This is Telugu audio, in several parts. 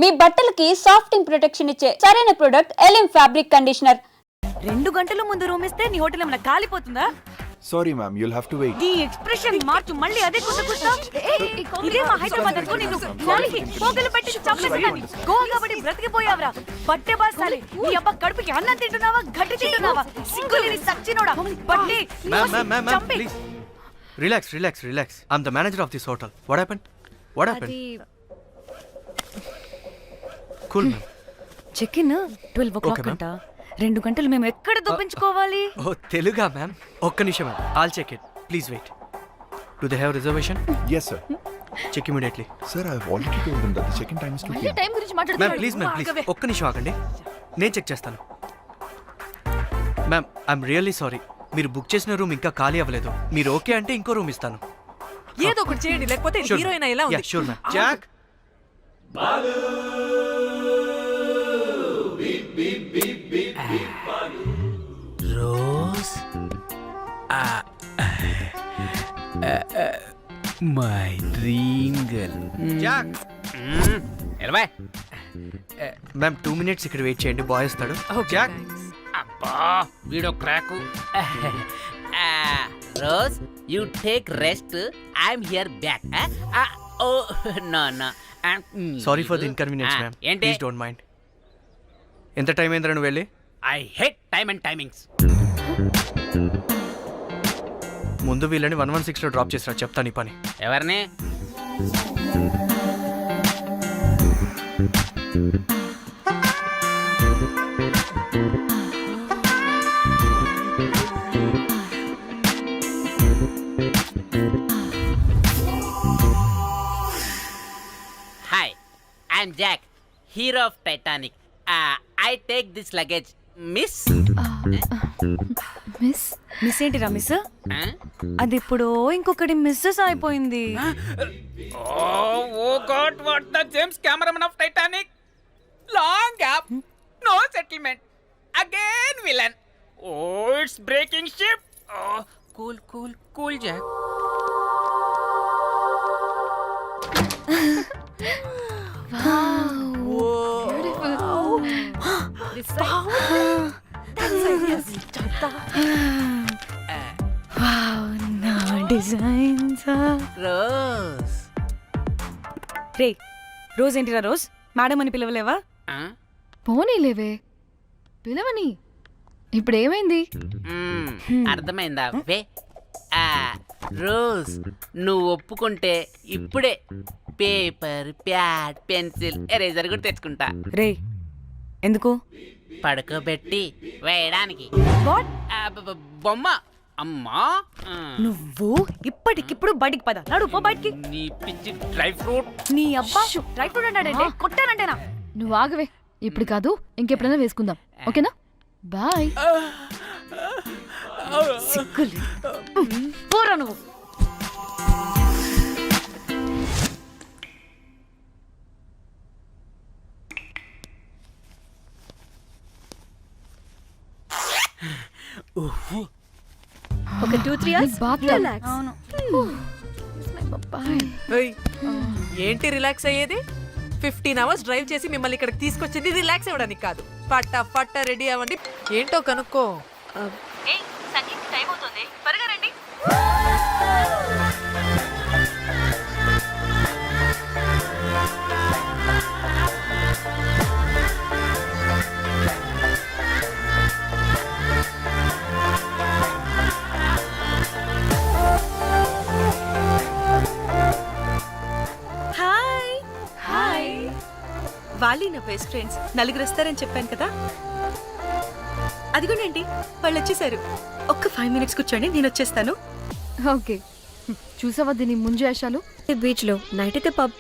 మీ బట్టలకి సాఫ్టింగ్ ప్రొటెక్షన్ ఇచ్చే సరైన ప్రొడక్ట్ ఎలిమ్ ఫ్యాబ్రిక్ కండిషనర్. 2 గంటల ముందు రూమ్ ఇస్తే నీ హోటల్ ఏమైనా కాలిపోతుందా? Sorry ma'am, you'll have to wait. నీ ఎక్స్ప్రెషన్ మార్చు, మళ్ళీ అదే కుసకుసా. ఇదే మా హైదరాబాద్ అనుకో, నిన్ను నాలికి పోగలు పెట్టి చంపేస్తాను. గోవా కాబట్టి బ్రతికిపోయావరా బట్టే బాసాలి. నీ అబ్బా కడుపుకి అన్నం తింటున్నావా, గడ్డి తింటున్నావా? సింగులేని సచ్చినోడా బట్టే. Ma'am, please. Relax. I'm the manager of this hotel. What happened? Cool, ma'am. Check in 12 o'clock అంట. 2 గంటలు మేము ఎక్కడ దొప్పించుకోవాలి? Oh, Teluga, ma'am. ఒక్క నిమిషం, ma'am. I'll check it. Please wait. Do they have reservation? Yes, sir. Check immediately. Sir, I've already told them that the check-in time is 2 p.m. Time గురించి Ma'am, మాట్లాడుతున్నాడు. please. ఒక్క నిమిషం ఆగండి. నేను చెక్ చేస్తాను. Ma'am, I'm really sorry. మీరు బుక్ చేసిన రూమ్ ఇంకా ఖాళీ అవ్వలేదు. మీరు ఓకే అంటే ఇంకో రూమ్ ఇస్తాను. ఏదో ఒకటి చేయండి, లేకపోతే హీరోయిన్ ఎలా ఉంది? Sure ma'am. Jack, Rose my dream girl. Jack. ఎలవా మ్యామ్ 2 minutes ఇక్కడ వెయిట్ చేయండి, బాయ్ వస్తాడు. జాక్. అబ్బా వీడో crack. Rose you take rest, I'm here back. Oh no sorry for the inconvenience ma'am. ఏంటి? Please don't mind. ఎంత టైం అయిందిరా నువ్వు వెళ్ళి? I hate time and timings. ముందు వీళ్ళని 116లో డ్రాప్ చేసినా చెప్తాను ఈ పని. ఎవరిని? Hi, I'm Jack, hero of Titanic. I take this luggage miss. Miss ఏంటిరా మిస్? అది ఇప్పుడు ఇంకొకటి మిస్సెస్ అయిపోయింది. Oh God, what the James Cameron of Titanic? Long gap, no settlement, again villain. Oh, it's breaking ship. Oh, cool, Jack. Rose. Ray rose ఏంటిరా రోజ్? మేడం అని పిలవలేవా? పోనీలేవే, పిలవని. ఇప్పుడు ఏమైంది? అర్థమైందా? వే రోజ్, నువ్వు ఒప్పుకుంటే ఇప్పుడే పేపర్, ప్యాడ్, పెన్సిల్, ఎరేజర్ కూడా తెచ్చుకుంటా. రే ఎందుకు? పడుకోబెట్టి వేయడానికి. వాట్? బొమ్మ. అమ్మా, నువ్వు ఇప్పటికిప్పుడు బయటికి పద. నడు పో బయటికి. నీ పిచ్చి డ్రై ఫ్రూట్. నీ అబ్బా డ్రై ఫ్రూట్ అన్నాడంటే కొట్టానంటేనా? నువ్వు ఆగవే, ఇప్పుడు కాదు ఇంకెప్పుడైనా వేసుకుందాం, ఓకేనా? బాయ్. సిగ్గులు పోరా నువ్వు. ఒక 2-3 hours రిలాక్స్. అవును. ఏయ్, ఏంటి రిలాక్స్ అయ్యేది? 15 hours డ్రైవ్ చేసి మిమ్మల్ని ఇక్కడికి తీసుకొచ్చింది రిలాక్స్ అవ్వడానికి కాదు. ఫట్ట రెడీ అవ్వండి, ఏంటో కనుక్కో. టైం అవుతుంది, త్వరగా రండి. హాయ్. వాళ్ళు నా బెస్ట్ ఫ్రెండ్స్. 4 వస్తారని చెప్పాను కదా, అదిగోనండి వాళ్ళు వచ్చేసారు. ఒక్క 5 minutes కూర్చోండి, నేను వచ్చేస్తాను. ఓకే. చూసావా దీని ముంజేషాలు? బీచ్ లో నైట్ అయితే పబ్.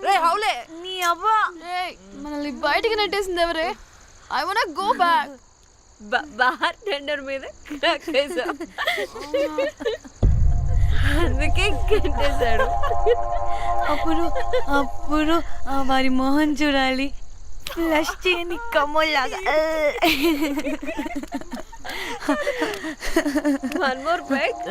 రే హౌలే నీ అవ్వ మనల్ని బయటికి నెట్టేసింది ఎవరే? I want go back. Bar tender మీద కక్కేసా అందుకే కట్టేశాడు. అప్పుడు అప్పుడు వారి మొహం చూడాలి, ఫ్లష్ చేయని కమ్మోల్లాగా. One more back.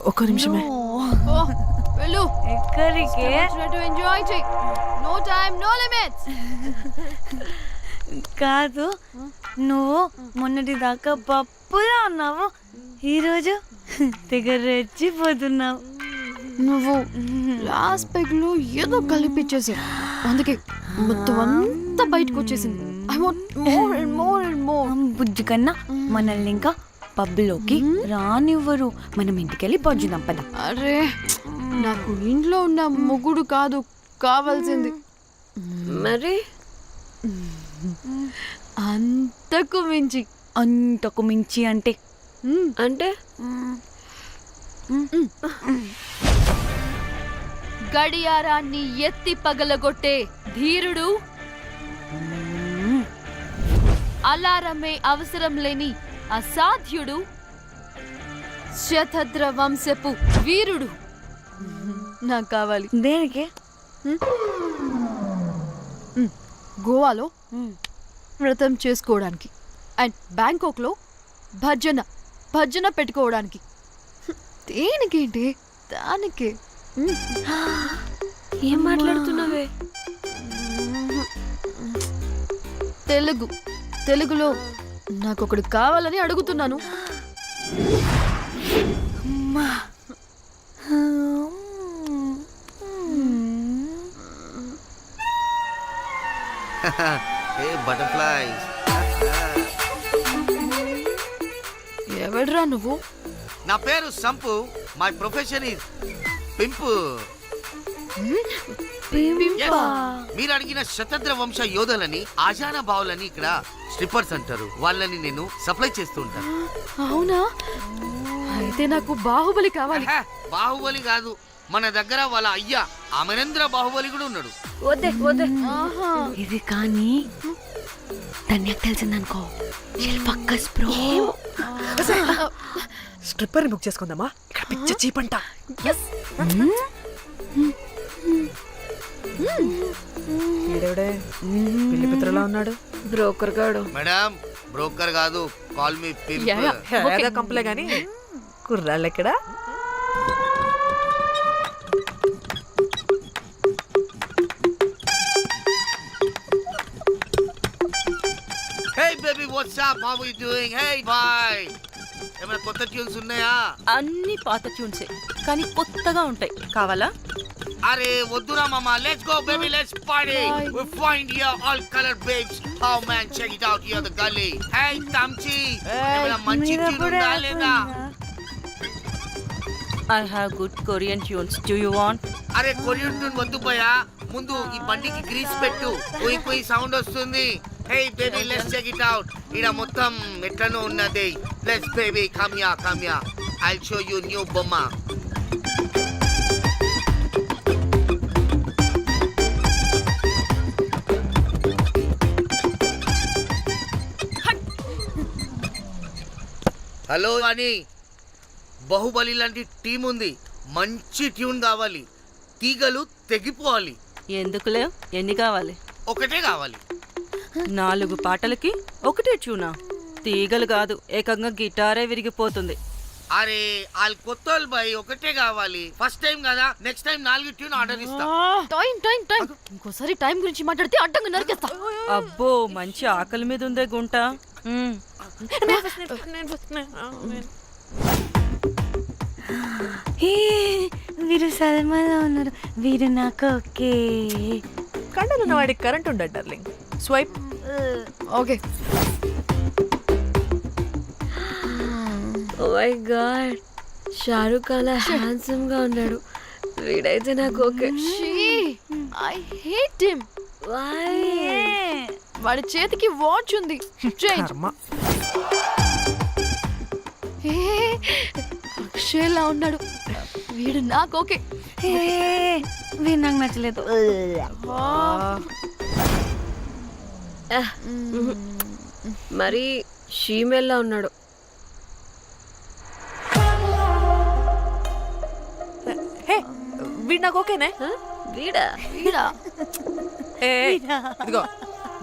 ఒక్క నిమిషమే. వెళ్ళు. ఎక్కడికే? ఎంజాయ్ చెయ్. No time no limits. కాదు, నువ్వు మొన్నటి దాకా పప్పులా ఉన్నావు, ఈరోజు తెగ రెచ్చిపోతున్నావు. నువ్వు లాస్ట్ పెగ్ లో ఏదో కలిపిచ్చేసావు, అందుకే మొత్తం అంతా బయటకు వచ్చేసింది. I want more and more and more. బుజ్జి కన్నా మనల్ని ఇంకా పబ్లోకి రానివ్వరు. మనం ఇంటికెళ్ళి పజ్జుదాం పద. అరే, నాకు ఇంట్లో ఉన్న మొగుడు కాదు కావాల్సింది, మరి అంతకు మించి. అంతకు మించి అంటే అంటే గడియారాన్ని ఎత్తి పగలగొట్టే ధీరుడు, అలారమే అవసరం లేని అసాధ్యుడు, శతద్ర వంశపు వీరుడు నాకు కావాలి. దేనికి? గోవాలో వ్రతం చేసుకోవడానికి అండ్ బ్యాంకాక్లో భజన పెట్టుకోవడానికి. దేనికేంటి? దానికే. ఏం మాట్లాడుతున్నావే? తెలుగులో నాకొకడు కావాలని అడుగుతున్నాను. Hey butterflies. ఎవడ్రా నువ్వు? నా పేరు Sampu. My profession is pimp. Yes. మీరు అడిగిన శతద్ర వంశ యోధులని, ఆజానా బావులని ఇక్కడ స్ట్రిప్పర్స్ అంటారు. వాళ్ళని నేను సప్లై చేస్తూ ఉంటాను. అవునా? అయితే నాకు బాహుబలి కావాలి. బాహుబలి కాదు, మన దగ్గర వాళ్ళ అయ్యా అమరేంద్ర బాహుబలి కూడా ఉన్నాడు. వద్దే వద్దే. ఇది కానీ ధన్యకు తెలిసిందనుకో, ఫక్కస్ బ్రో. స్ట్రిప్పర్ బుక్ చేసుకుందామా? ఇక్కడ పిచ్చ చీపంట. ఈడెవడే పిల్లి పిత్రలా ఉన్నాడు? బ్రోకర్ గాడు. మేడం, బ్రోకర్ కాదు, కాల్ మీ పింప్. ఏదో కంపలే గాని కుర్రాళ్ళు ఎక్కడ? Hey baby, what's up? How are you doing? Hey bye. ఏమైనా కొత్త ట్యూన్స్ ఉన్నాయా? అన్ని పాత ట్యూన్సే కానీ కొత్తగా ఉంటాయి. కావాలా? అరే వద్దురా మామా, let's go baby, let's party. We find here all color babes. Oh man, check it out here the gully. Hey Tamchi, ఏమైనా మంచి ట్యూన్ ఉందా లేదా? I have good Korean tunes. Do you want? అరే కొరియన్ ట్యూన్ వద్దు పోయా, ముందు ఈ బండికి గ్రీస్ పెట్టు, కుయ్ కుయ్ సౌండ్ వస్తుంది. Hey baby, let's check it out. ఇడ మొత్తం ఎట్లనో ఉన్నది. Let's baby, come here. I'll show you new బొమ్మ. హలో అని బాహుబలి లాంటి టీం ఉంది, మంచి ట్యూన్ కావాలి, తీగలు తెగిపోవాలి. ఎందుకులే, ఎన్ని కావాలి? ఒకటే కావాలి. 4 పాటలకి ఒకటే ట్యూనా? తీగలు కాదు, ఏకంగా గిటారే విరిగిపోతుంది. అరే వాళ్ళు కొత్త బాయ్, ఒకటే కావాలి. ఫస్ట్ టైం కదా, నెక్స్ట్ టైం 4 ట్యూన్ ఆర్డర్ ఇస్తా. టైం ఇంకోసారి టైం గురించి మాట్లాడితే అడ్డంగా నరికేస్తా. అబ్బో, మంచి ఆకలి మీద ఉందే గుంట. వీరు సల్మాలో ఉన్నారు, వీరు నాకు ఓకే. కండలున్న వాడికి కరెంట్ ఉండడు darling. Swipe. Okay. Oh my God, Shahrukh అలా హ్యాండ్సమ్ గా ఉన్నాడు. వీడైతే నాకు ఓకే. I hate him. వాడి చేతికి వాచ్ ఉంది. చేంజ్. ఏ అక్షయ్లా ఉన్నాడు వీడు నాకు ఓకే వీడు నాకు నచ్చలేదు. మరి షీమేల్లా ఉన్నాడు. హే వీడు నాకు ఓకేనే. వీడా? వీడా ఏ ఇదిగో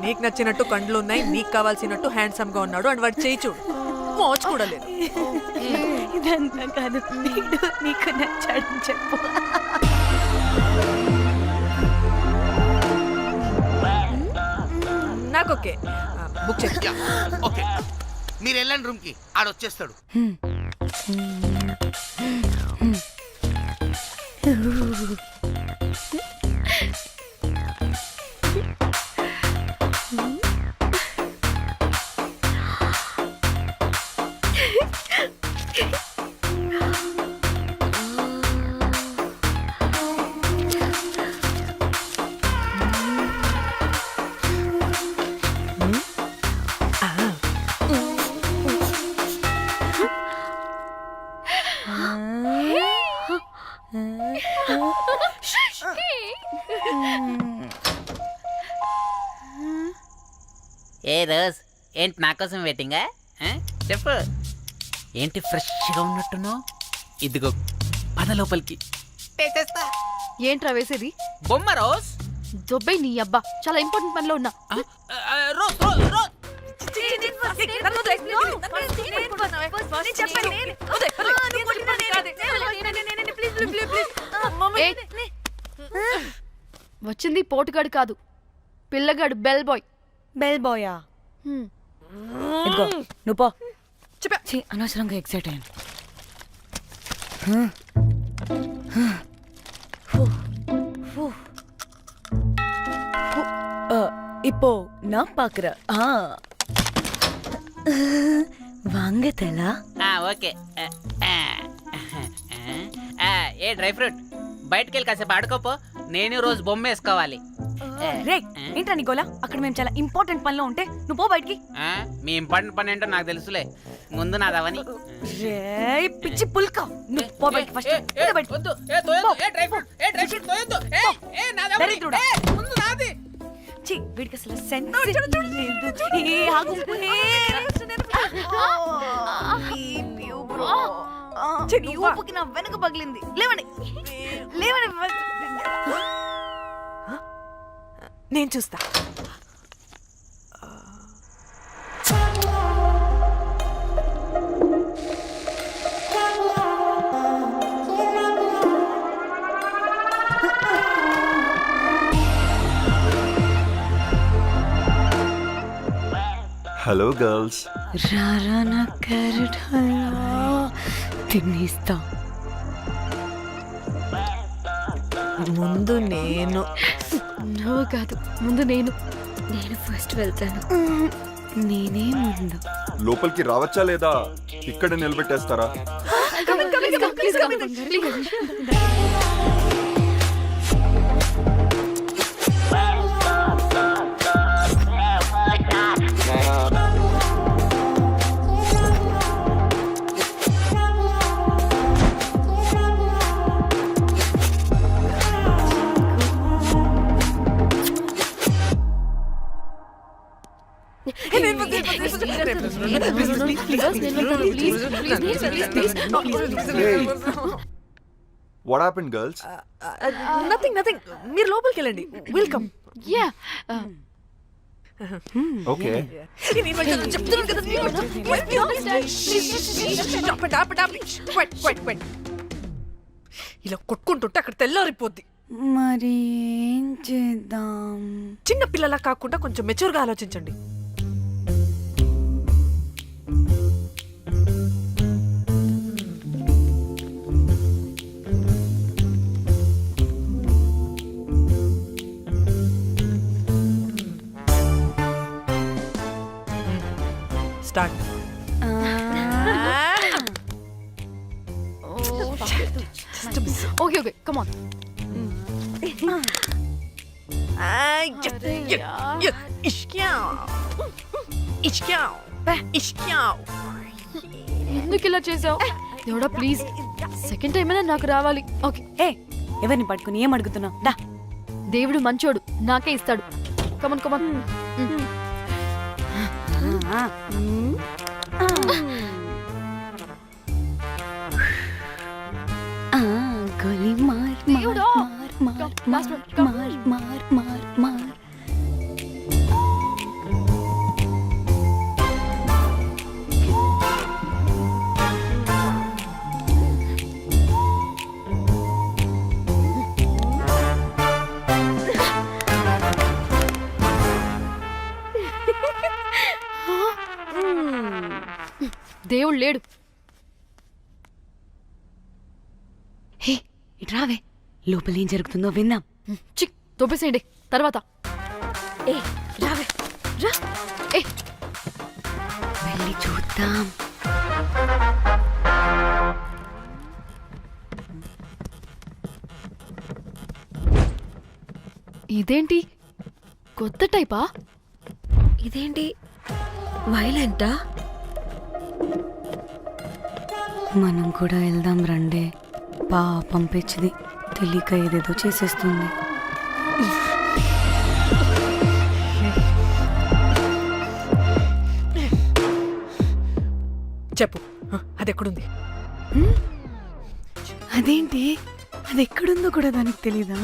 నీకు నచ్చినట్టు కండ్లు ఉన్నాయి, నీకు కావాల్సినట్టు హ్యాండ్సమ్ గా ఉన్నాడు అండ్ వాడు చేయి చూడు మోచు కూడా లేదు. ఇదంతా కాదు, వీడు నీకు నచ్చాడని చెప్పు. నాకు ఓకే. బుక్ చేయి. ఓకే మీరు వెళ్ళండి రూమ్ కి, ఆడొచ్చేస్తాడు. ఏ రోజ్ ఏంటి నా కోసం వెయిటింగా? చెప్పు ఏంటి ఫ్రెష్గా ఉన్నట్టున్నావు? ఇదిగో పద లోపలికి పెట్టేస్తా. ఏంట్రా వేసేది? బొమ్మ రోజ్. దొబ్బై నీ అబ్బా, చాలా ఇంపార్టెంట్ పనిలో ఉన్నా. రోజ్ రోజ్ రోజ్ వచ్చింది పోటుగాడు కాదు, పిల్లగాడు బెల్ బాయ్. బెల్ బాయా? ఇదిగో నువ్వు పో. ఛీ, అనవసరంగా ఎక్సైట్ అయ్యాను. இப்போ நான் பாக்குறேன். வாங்க தலா. ఓకే. ఏ డ్రై ఫ్రూట్ బయటకు వెళ్ళి కాసేపు ఆడుకోపో, నేను రోజు బొమ్మ వేసుకోవాలి. రే ఏంట్రా నీ గోలా? అక్కడ మేము చాలా ఇంపార్టెంట్ పనిలో ఉంటే నువ్వు పో బయటికి. మీ ఇంపార్టెంట్ పని ఏంటో నాకు తెలుసులే, ముందు నాదవని. రే పిచ్చి పుల్క, నువ్వు పో బయటికి ఫస్ట్. దరిద్రుడా. ఛీ, వీడికి అసలు సెన్స్ లేదు. ఏ ఆగు. నీ ఊపుకి నా వెనక పగిలింది. లేవండి లేవండి. నేను చూస్తా. Hello girls. రారా నా క్యారెట్ హల్వా తినేస్తా. ముందు నేను. నువ్వు కాదు, ముందు నేను. నేను ఫస్ట్ వెళ్తాను. నేనే ముందు. లోపలికి రావచ్చా లేదా ఇక్కడ నిలబెట్టేస్తారా? What happened, girls? Nothing nothing. మీరు లోపలికి వెళ్ళండి. వెల్కమ్. Yeah Okay. ఇలా కొట్టుకుంటుంటే అక్కడ తెల్లారిపోద్ది. మరి ఏం చేద్దాం? చిన్న పిల్లలా కాకుండా కొంచెం మెచ్యూర్గా ఆలోచించండి. Start. Okay okay come on. ఎందుకు ఇలా చేసావు దేవుడా ప్లీజ్ సెకండ్ టైం అయినా నాకు రావాలి ఓకే ఏ ఎవరిని పట్టుకుని ఏం అడుగుతున్నావు దా దేవుడు మంచోడు నాకే ఇస్తాడు కమన్ కమన్ గోలీ మార్ దేవుడా లాస్ట్ వన్ కమ్ మార్ దేవుడు లేడు హే ఇట్రావే లోపల ఏం జరుగుతుందో విందాం చిక్ తోపేసేయండి తర్వాత ఏ రావే రా ఏ వెళ్ళి చూద్దాం ఇదేంటి కొత్త టైపా ఇదేంటి వైలెంటా? మనం కూడా వెళ్దాం రండే పాపం పిచ్చిది తెలియక ఏదేదో చేసేస్తుంది చెప్పు అది ఎక్కడుంది? అదేంటి అది ఎక్కడుందో కూడా దానికి తెలీదా?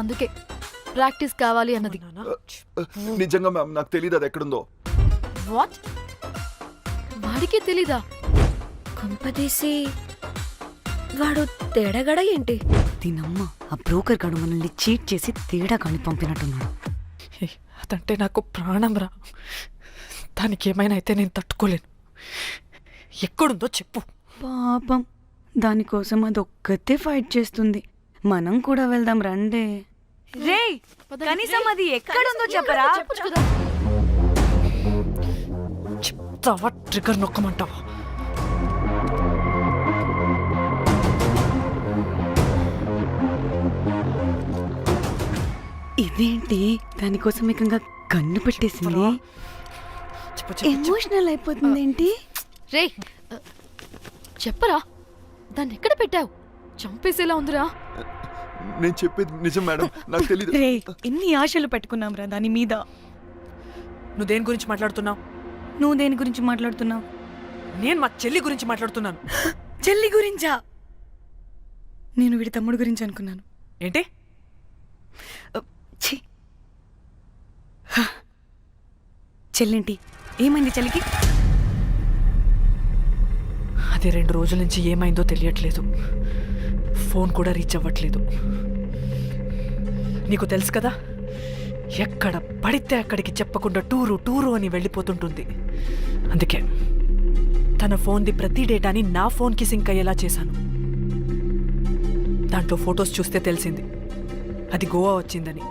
అందుకే ప్రాక్టీస్ కావాలి అన్నది నిజంగా మ్యామ్ నాకు తెలియదు అది ఎక్కడుందో. వాట్ వాడికి తెలీదా? కొంపదీసి వాడు తేడగడ ఏంటి? దీనమ్మ ఆ బ్రోకర్ గడు మనల్ని చీట్ చేసి తేడా కాని పంపినట్టున్నాడు. అదంటే నాకు ప్రాణం రా. దానికి ఏమైనా అయితే నేను తట్టుకోలేను. ఎక్కడుందో చెప్పు. పాపం దానికోసం అది ఒక్కతే ఫైట్ చేస్తుంది. మనం కూడా వెళ్దాం రండే. రేయ్ కనీసం అది ఎక్కడుందో చెప్పరా? చెప్పొచ్చు కదా. చెప్తావా ట్రిగర్ నొక్కమంటావా? ఇదేంటి దానికోసం ఏకంగా కన్ను పెట్టేసింది. ఎమోషనల్ అయిపోతుంది ఏంటి? రే చెప్పరా దాన్ని ఎక్కడ పెట్టావు? చంపేసేలా ఉందిరా. నేను చెప్పేది నిజం మేడం, నాకు తెలియదు. రే ఎన్ని ఆశలు పెట్టుకున్నాం రా దాని మీద. నువ్వు దేని గురించి మాట్లాడుతున్నావు? నువ్వు దేని గురించి మాట్లాడుతున్నావు? నేను మా చెల్లి గురించి మాట్లాడుతున్నాను. చెల్లి గురించా? నేను వీడి తమ్ముడు గురించి అనుకున్నాను. ఏంటి? ఛీ. చెల్లింటి ఏమైంది చెల్లికి? అది 2 రోజుల నుంచి ఏమైందో తెలియట్లేదు. ఫోన్ కూడా రీచ్ అవ్వట్లేదు. నీకు తెలుసు కదా, ఎక్కడ పడితే అక్కడికి చెప్పకుండా టూరు అని వెళ్ళిపోతుంటుంది. అందుకే తన ఫోన్ది ప్రతి డేటాని నా ఫోన్కి సింక్ అయ్యేలా చేశాను. దాంట్లో ఫొటోస్ చూస్తే తెలిసింది అది గోవా వచ్చిందని.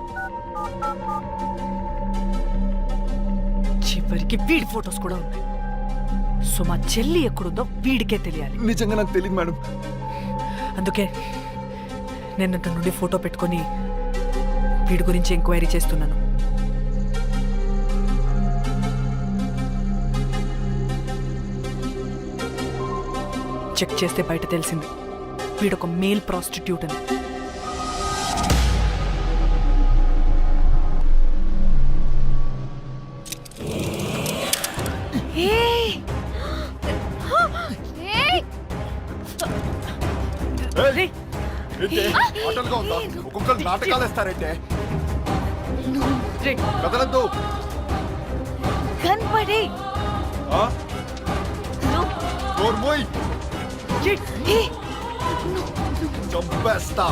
చివరికి వీడి ఫొటోస్ కూడా ఉన్నాయి. సో మా చెల్లి ఎక్కడుందో వీడికే తెలియాలి. నిజంగా నాకు తెలియదు మేడం. అందుకే నేను అటు నుండి ఫోటో పెట్టుకొని వీడి గురించి ఎంక్వైరీ చేస్తున్నాను. చెక్ చేస్తే బయట తెలిసింది వీడొక మేల్ ప్రాస్టిట్యూట్ అని. ఆటలుగా ఉందా? ఒక్కొక్కరు నాటకాలు వేస్తారంటే కదలద్దు. కనపడే చంపేస్తా.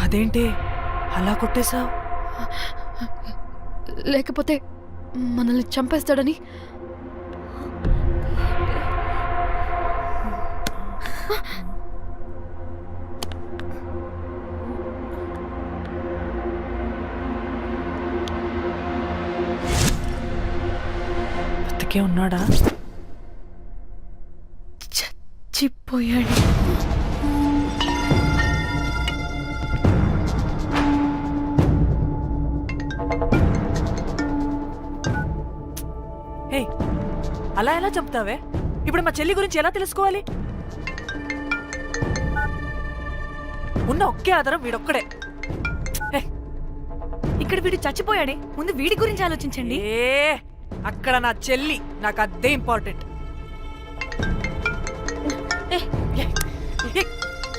అదేంటి అలా కొట్టేశావు? లేకపోతే మనల్ని చంపేస్తాడని. బతికే ఉన్నాడా? చచ్చిపోయాడు. హే, అలా ఎలా చెప్తావే? ఇప్పుడు మా చెల్లి గురించి ఎలా తెలుసుకోవాలి? ఉన్న ఒకే ఆధారం వీడొక్కడే. హే, ఇక్కడ వీడు చచ్చిపోయాడే, ముందు వీడి గురించి ఆలోచించండి. అక్కడ నా చెల్లి, నాకు అదే ఇంపార్టెంట్.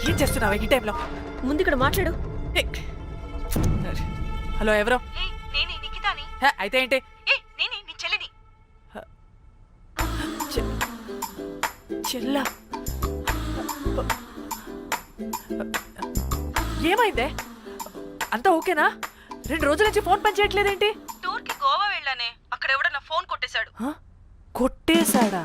ఏం చేస్తున్నావా ఈ టైంలో? ముందు ఇక్కడ మాట్లాడు. హలో, ఎవరో? నేనే నిఖితాని. హే, అయితే ఏంటి? నేనే నీ చెల్లిని. చెల్లా, ఏమైందే? అంతా ఓకేనా? 2 రోజుల నుంచి ఫోన్ పని చేయట్లేదేంటి? టూర్ కి గోవా వెళ్ళానే, అక్కడ ఎవడో నా ఫోన్ కొట్టేశాడు. కొట్టేశాడా?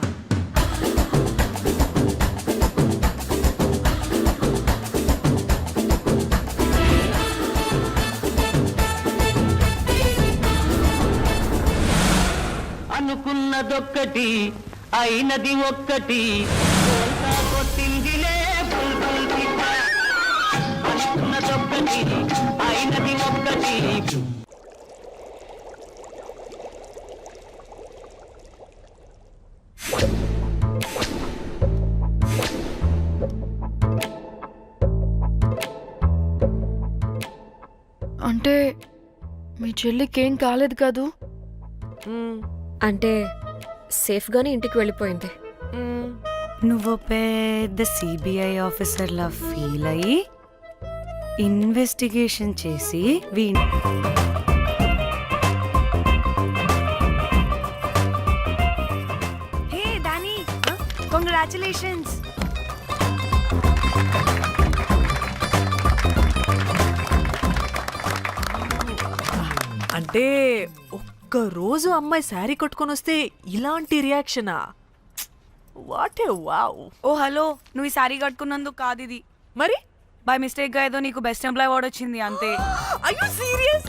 అనుకున్నదొక్కటి అయినది ఒక్కటి, కొట్టిందిలే బుల్బుల్ పిట్ట. అనుకున్నదొక్కటి అయినది ఒక్కటి. అంటే మీ చెల్లికేం కాలేదు కాదు? అంటే సేఫ్గానే ఇంటికి వెళ్ళిపోయింది. నువ్వు పెద్ద సిబిఐ ఆఫీసర్లా ఫీల్ అయ్యి ఇన్వెస్టిగేషన్ చేసి హే దాని, కంగ్రాచులేషన్స్. అంటే ఒక్కరోజు అమ్మాయి శారీ కట్టుకొని వస్తే ఇలాంటి రియాక్షనా? What a wow. Oh hello, నువ్వు ఈ సారీ కట్టుకున్నందుకు కాదు ఇది. మరి బై మిస్టేక్ గా ఏదో నీకు బెస్ట్ ఎంప్లాయ్ అవార్డ్ వచ్చింది అంతే. అయ్యో సీరియస్?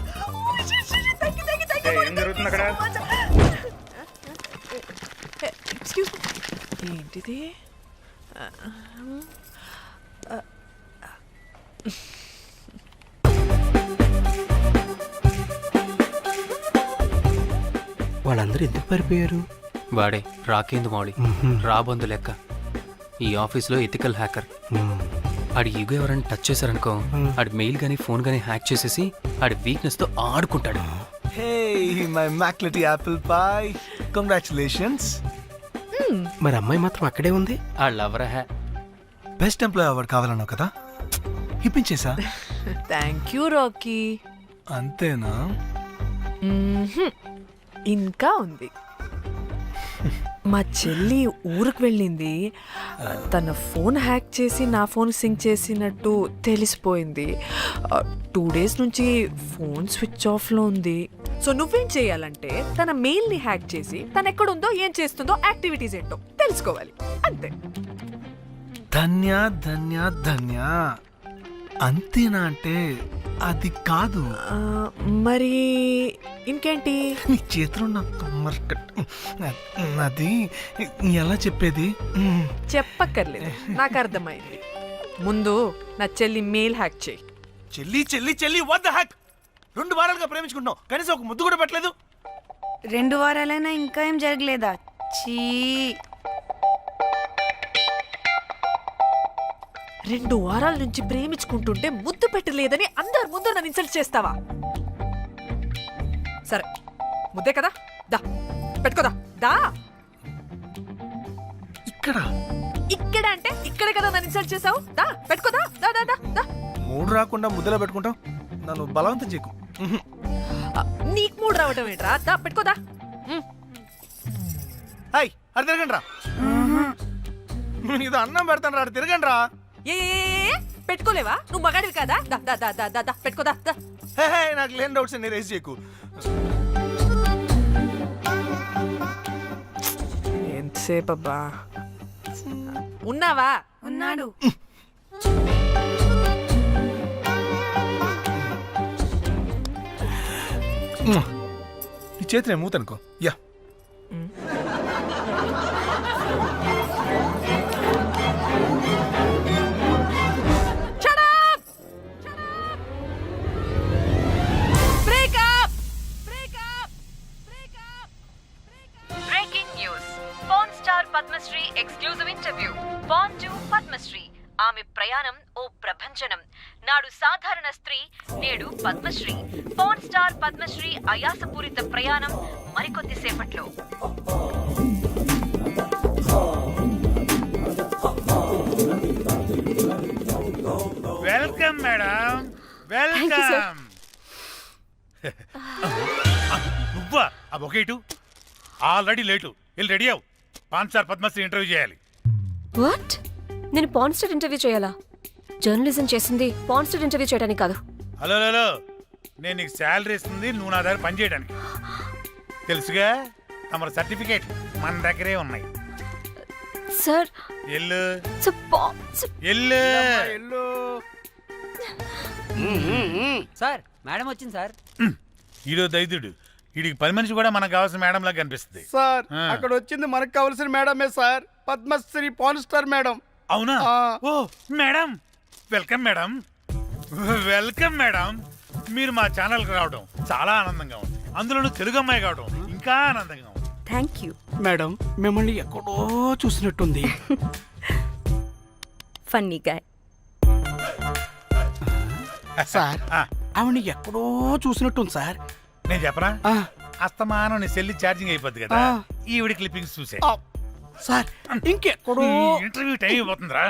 ఏం జరుగుతుంది అక్కడ? ఎక్స్క్యూజ్ మీ, ఏంటిది? వాళ్ళందరూ ఎందుకు పారిపోయారు? వాడే రాకేందు మౌళి, రాబందు లెక్క. ఈ ఆఫీస్లో ఎథికల్ హ్యాకర్. ఆడి ఈగో ఎవరైనా టచ్ చేశారనుకో, ఆడి మెయిల్ గానీ ఫోన్ గానీ హ్యాక్ చేసేసి ఆడి వీక్నెస్ తో ఆడుకుంటాడు. Hey, my McLetty apple pie. Congratulations. మరి అమ్మాయి మాత్రం అక్కడే ఉంది. ఆ లవర్ హ్యా బెస్ట్ ఎంప్లాయ్ అవార్డ్ కావాలన్నావు కదా, ఇప్పించేసా. Thank you Rocky. అంతేనా? ఇంకా ఉంది. మా చెల్లి ఊరికి వెళ్ళింది. తన ఫోన్ హ్యాక్ చేసి నా ఫోన్ సింక్ చేసినట్టు తెలిసిపోయింది. 2 days నుంచి ఫోన్ స్విచ్ ఆఫ్లో ఉంది. సో నువ్వేం చేయాలంటే తన మెయిల్ని హ్యాక్ చేసి తను ఎక్కడుందో ఏం చేస్తుందో యాక్టివిటీస్ ఏంటో తెలుసుకోవాలి, అంతే. ధన్య ధన్య ధన్య. అంతేనా? అంటే అది కాదు. మరి ఇంకేంటి? నీ చేతిలో అది ఎలా చెప్పేది? చెప్పక్కర్లేదు, నాకు అర్థమైంది. ముందు నా చెల్లి మెయిల్ హ్యాక్ చేయి. చెల్లి చెల్లి చెల్లి, వాట్ ద హ్యాక్? 2 వారాలుగా ప్రేమించుకుంటున్నావు, కనీసం ఒక ముద్దు కూడా పెట్టలేదు. 2 వారాలైనా ఇంకా ఏం జరగలేదా? చీ. 2 వారాల నుంచి ప్రేమించుకుంటుంటే ముద్దు పెట్టలేదని అందరి ముందు నన్ను ఇన్సల్ట్ చేస్తావా? సరే, ముద్దే కదా, దా పెట్టుకోదా. దా. ఇక్కడ ఇక్కడ అంటే ఇక్కడే కదా నన్ను ఇన్సల్ట్ చేసావు. దా పెట్టుకోదా. దా దా దా దా. 3 రాకుండా ముద్దలో పెట్టుకుంటావు, నన్ను బలవంతం చేయకు. నీకు 3 రావటం ఏంట్రా? దా పెట్టుకోదా. హాయ్, అది తిరగండి రా. ఇది అన్నం పెడతాను రా, తిరగండి రా. ఏ పెట్టుకోలేవా? నువ్వు మగాడివి కదా. దా దా దా దా దా దా పెట్టుకోదా. దా. హే, నాకు లేని డౌట్స్ అన్ని రేస్ చేయకు. ఎంతసేపు అబ్బా? ఉన్నావా? ఉన్నాడు. ఈ చేతిని మూతనుకో. Yeah breaking news. Pan star Padmashri exclusive interview. Pan to Padmashri. ఆమె ప్రయాణం ఓ ప్రభంజనం. నాడు సాధారణ స్త్రీ, నేడు పద్మశ్రీ. పాన్ స్టార్ పద్మశ్రీ అయాసపూరిత ప్రయాణం మరికొద్ది సేపట్లో. Welcome madam, welcome. నువ్వా? ఆ బొకేటు ఆల్రెడీ లేటు. వెళ్ళి రెడీ అవు. పాన్ స్టార్ పద్మశ్రీ ఇంటర్వ్యూ చేయాలి. వాట్? నేను పాన్ స్టార్ ఇంటర్వ్యూ చేయాలా? జర్నలిజం చేసింది పాన్ స్టార్ ఇంటర్వ్యూ చేయడానికి కాదు. హలో హలో, నేను నీకు శాలరీ ఇస్తుంది నువ్వు నా దగ్గర పని చేయడానికి. తెలుసుగా, తమ సర్టిఫికేట్ మన దగ్గరే ఉన్నాయి. సార్ ఎల్లు ఎల్లు. ఎల్లు. సార్ మేడం వచ్చింది సార్. ఈడో దైదుడు. వీడికి పని మనిషి కూడా మనకు కావాల్సిన మేడం లాగా కనిపిస్తుంది. సార్ ఆ. అక్కడ వచ్చింది మనకు కావాల్సిన మేడమే sir, Padmashri pan star madam. అవునా? ఆ. ఓ madam, welcome madam, welcome madam. మీరు మా ఛానల్కి రావడం చాలా ఆనందంగా ఉంది. అందులోనూ తెలుగు అమ్మాయి కావడం ఇంకా ఆనందంగా ఉంది. Thank you. మేడం మిమ్మల్ని ఎక్కడో చూసినట్టుంది. Funny guy. సార్ ఆ, ఆవిడ ఎక్కడో చూసినట్టుంది సార్. నేను చెప్పరా? ఆ, అస్తమానం నీ సెల్లి ఛార్జింగ్ అయిపోద్ది కదా, ఆ. ఈవిడ క్లిప్పింగ్స్ చూసే. ఆ, సార్ ఇంకెక్కడో. ఇంటర్వ్యూ టైం అయిపోతుందిరా.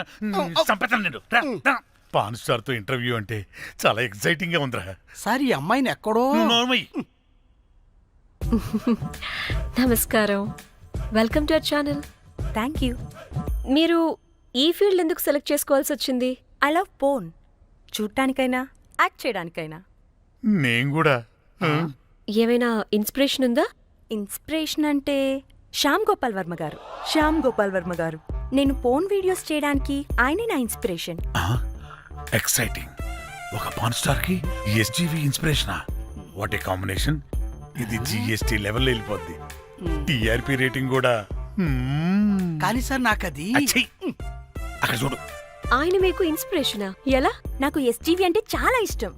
సంపేతాను నేను. రా, రా. పాన్ స్టార్ తో ఇంటర్వ్యూ అంటే చాలా ఎక్సైటింగ్ గా ఉందిరా. సార్ ఈ అమ్మాయిని ఎక్కడో. నువ్వు నోర్మయ్యి. నమస్కారం, welcome to our channel. Thank you. మీరు ఈ ఫీల్డ్ ఎందుకు సెలెక్ట్ చేసుకోవాల్సి వచ్చింది? I love porn. చూడటానికైనా యాక్ట్ చేయడానికైనా. నేను కూడా. ఏమైనా ఇన్స్పిరేషన్ ఉందా? ఇన్స్పిరేషన్ అంటే శ్యామ్ గోపాల్ వర్మ గారు. శ్యామ్ గోపాల్ వర్మ గారు. నేను పోన్ వీడియోస్ చేయడానికి ఆయనే నా ఇన్స్పిరేషన్. ఎక్సైటింగ్. ఒక పాన్ స్టార్ కి ఎస్జీవి ఇన్స్పిరేషనా? What a combination. ఇది జిఎస్టీ లెవెల్ వెళ్ళిపోద్ది. టిఆర్పి రేటింగ్ కూడా. కానీ సార్ నాకు అది. అచ్చయ్. అక్కడ చూడు. ఆయన మీకు ఇన్స్పిరేషనా? ఎలా? నాకు ఎస్జీవి అంటే చాలా ఇష్టం.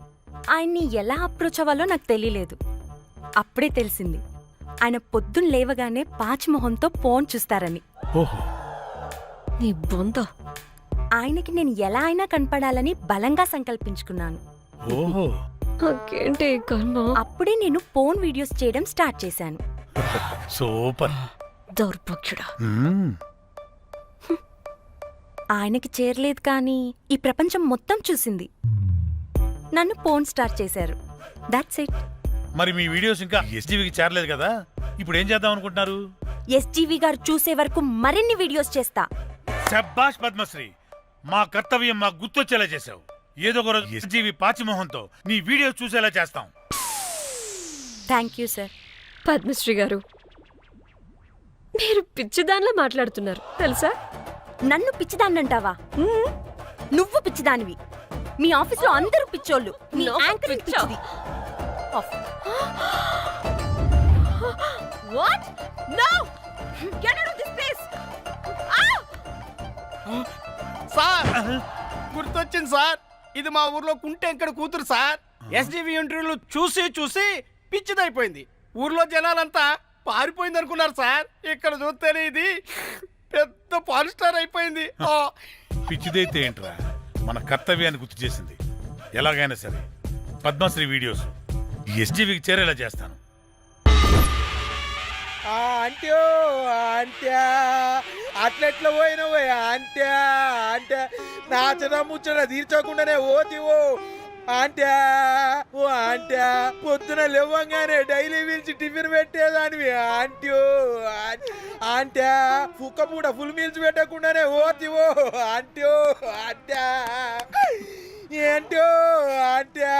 ఆయన్ని ఎలా అప్రోచ్ అవ్వాలో నాకు తెలియలేదు. అప్పుడే తెలిసింది ఆయన పొద్దున్న లేవగానే పాచిమొహంతో ఫోన్ చూస్తారని. ఓహో. నీ బొంద. ఆయనకి నేను ఎలా అయినా కనపడాలని బలంగా సంకల్పించుకున్నాను. ఓహో. నాకేంటి ఈ కర్మ? అప్పుడే నేను ఫోన్ వీడియోస్ చేయడం స్టార్ట్ చేశాను. సూపర్. దౌర్భాగ్యుడా. ఆయనకి చేరలేదు కానీ ఈ ప్రపంచం మొత్తం చూసింది. నన్ను ఫోన్ స్టార్ట్ చేశారు. That's it. మరి మీ వీడియోస్ ఇంకా ఎస్జీవికి చేరలేదు కదా, ఇప్పుడు ఏం చేద్దాం అనుకుంటున్నారు? ఎస్జీవి గారు చూసే వరకు మరిన్ని వీడియోస్ చేస్తా. శబ్బాష్ పద్మశ్రీ, మా కర్తవ్యం మాకు గుర్తొచ్చేలా చేసావు. ఏదో ఒక రోజు ఎస్జీవి పాచిమోహంతో నీ వీడియో చూసేలా చేస్తాం. Thank you sir. పద్మశ్రీ గారు, మీరు పిచ్చిదానిలా మాట్లాడుతున్నారు తెలుసా? నన్ను పిచ్చిదాన్నంటావా? నువ్వు పిచ్చిదానివి. మీ ఆఫీస్లో అందరూ పిచ్చోళ్ళు. మీ నాకు యాంకరింగ్ పిచ్చా? పిచ్చిది. What? No! Get out of this place! Sir గుర్తొచ్చింది సార్, ఇది మా ఊర్లో కుంటెంకడ కూతురు సార్. ఎస్జీవి ఇంటర్వ్యూలు చూసి చూసి పిచ్చిదైపోయింది. ఊర్లో జనాలంతా పారిపోయింది అనుకున్నారు సార్. ఇక్కడ చూస్తేనే ఇది పెద్ద పాన్ స్టార్ అయిపోయింది. పిచ్చిదైతే ఏంట్రా, మన కర్తవ్యాన్ని గుర్తు చేసింది. ఎలాగైనా సరే పద్మశ్రీ వీడియోస్ ఎస్జీవికి చేరేలా చేస్తాను. అంట్యో అంట్యా అట్లెట్లా పోయినవో అంట్యా అంటే నాచన ముచ్చట తీర్చకుండానే ఓతివో అంట్యా. ఓ అంట్యా పొద్దున లేవంగానే డైలీ పిలిచి టిఫిన్ పెట్టేదానివి అంట్యో అంట్యా. కుక్క పూట ఫుల్ మీల్స్ పెట్టకుండానే ఓతివో అంట్యో అంట్యా. ఏంటో అంట్యా,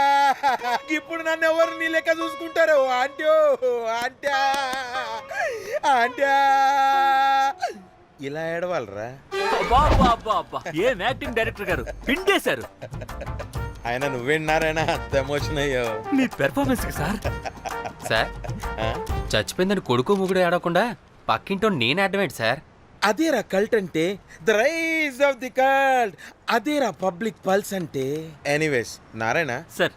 ఇప్పుడు నన్ను ఎవరు నీ లెక్క చూసుకుంటారు అంట్యో అంట్యా అంట్యా. ఇలా ఏడవాలరా? ఏం యాక్టింగ్ డైరెక్టర్ గారు పిండేశారు. ఆయన నువ్వేంటున్నారైనా అంత ఎమోషన్ అయ్యో. మీ పెర్ఫార్మెన్స్ సార్. సార్ చచ్చిపోయిందని కొడుకు ముగుడు ఆడకుండా పక్కింటో నేను అడ్డమేంటి సార్? అదేరా కల్ట్ అంటే, the rise of the cult. అదేరా పబ్లిక్ పల్స్ అంటే. ఎనీవేస్ నారాయణ సార్,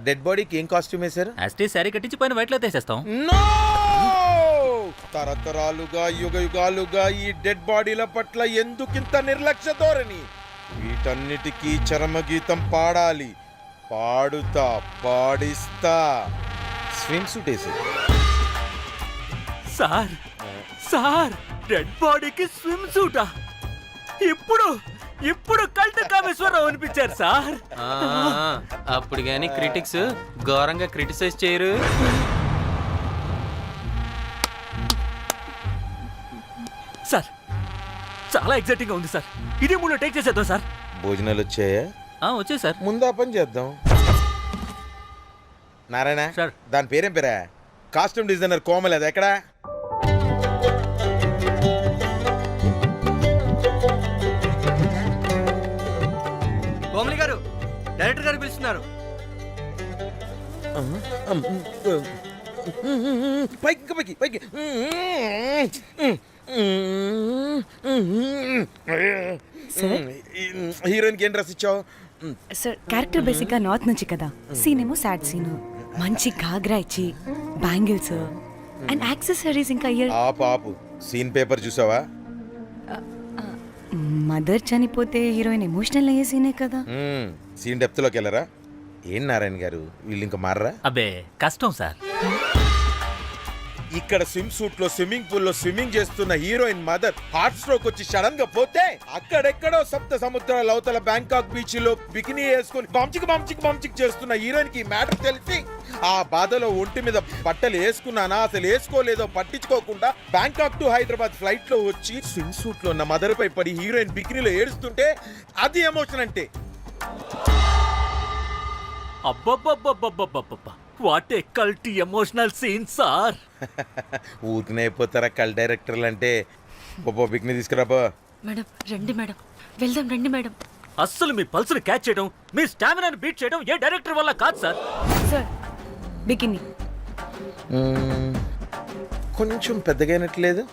డెడ్ బాడీకి ఏం కాస్ట్యూమ్ వేశారు? యాస్టీ శారీ కట్టించి పైన వైట్లో తీసేస్తాం. నో! తరతరాలుగా యుగ యుగాలుగా ఈ డెడ్ బాడీల పట్ల ఎందుకింత నిర్లక్ష్య ధోరణి? వీటన్నిటికీ చరమగీతం పాడాలి. పాడుతా, పాడిస్తా. స్విమ్ సూట్ వేసి. సార్ సార్, డెడ్ బాడీకి స్విమ్ సూటా? ఇప్పుడు కల్ట్ కామేశ్వరరావు అనిపించారు సార్. అప్పుడు కానీ క్రిటిక్స్ ఘోరంగా క్రిటిసైజ్ చేయరు. సార్ చాలా ఎక్సైటింగ్ గా ఉంది సార్. ఇదే మూడు టేక్ చేసేద్దాం సార్. భోజనాలు వచ్చాయా? వచ్చాయి సార్. ముందు ఆ పని చేద్దాం. నారాయణ సార్. దాని పేరేం పేరా? కాస్ట్యూమ్ డిజైనర్ కోమల్, అది ఎక్కడా? కోమలి గారు, డైరెక్టర్ గారు పిలుస్తున్నారు. పైకి పైకి పైకి. హీరోయిన్కి ఏం డ్రెస్ ఇచ్చావు? సార్ క్యారెక్టర్ బేసిక్ గా నార్త్ నుంచి కదా, సీన్ ఏమో సాడ్ సీన్. మంచి ఘాగ్రా ఇచ్చి బ్యాంగిల్స్ అండ్ యాక్సెసరీస్ ఇంకా ఇయర్. ఆపు సీన్ పేపర్ చూసావా? మదర్ చనిపోతే హీరోయిన్ ఎమోషనల్ అయ్యే సీనే కదా. సీన్ డెప్త్ లోకి వెళ్ళరా? ఏం నారాయణ గారు, వీళ్ళు ఇంకా మారరా? అబ్బే కష్టం సార్. ఇక్కడ స్విమ్ సూట్ లో స్విమ్మింగ్ పూల్ లో స్విమ్మింగ్ చేస్తున్న హీరోయిన్ మదర్ హార్ట్ స్ట్రోక్ వచ్చి సడన్ గా పోతే, అక్కడెక్కడో సప్త సముద్రాల అవతల బ్యాంకాక్ బీచ్ లో బికినీ వేసుకుని బంచిక్ చేస్తున్న హీరోయిన్ కి మ్యాటర్ తెలిసి ఆ బాధలో ఒంటి మీద బట్టలు వేసుకున్నానా అసలు వేసుకోలేదో పట్టించుకోకుండా బ్యాంకాక్ టు హైదరాబాద్ ఫ్లైట్ లో వచ్చి స్విమ్ సూట్ లో ఉన్న మదర్ పై పడి హీరోయిన్ బికినీలో ఏడుస్తుంటే అది ఎమోషన్ అంటే. అబ్బబ్బబ్బబ్బబ్బబ్బబ్బా, వాట్ ఏ కల్టీ ఎమోషనల్ సీన్ సార్. ఊరికనే అయిపోతారా కల్ డైరెక్టర్లు అంటే? బికినీ తీసుకురాబో. మేడం రండి మేడం, వెళ్దాం రండి మేడం. అస్సలు మీ పల్స్ని క్యాచ్ చేయడం, మీ స్టామినాని బీట్ చేయడం ఏ డైరెక్టర్ వల్ల కాదు సార్. సార్ బికినీ కొంచెం పెద్దగైనట్లేదు.